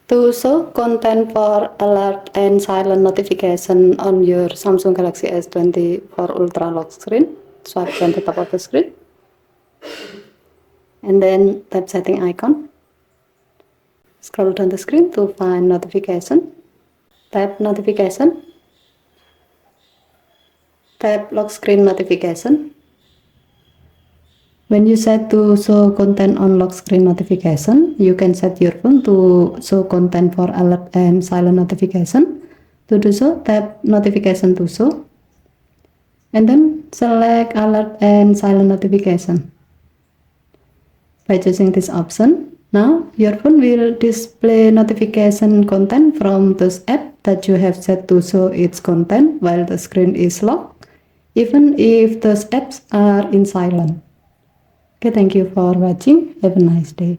To show content for alert and silent notification on your Samsung Galaxy S24 Ultra lock screen, swipe on the top of the screen and then tap setting icon. Scroll down the screen to find notification. Tap notification. Tap lock screen notification. When you set to show content on lock screen notification, you can set your phone to show content for alert and silent notification. To do so, tap notification to show and then select alert and silent notification. By choosing this option, now your phone will display notification content from those apps that you have set to show its content while the screen is locked, even if those apps are in silent. Okay, thank you for watching. Have a nice day.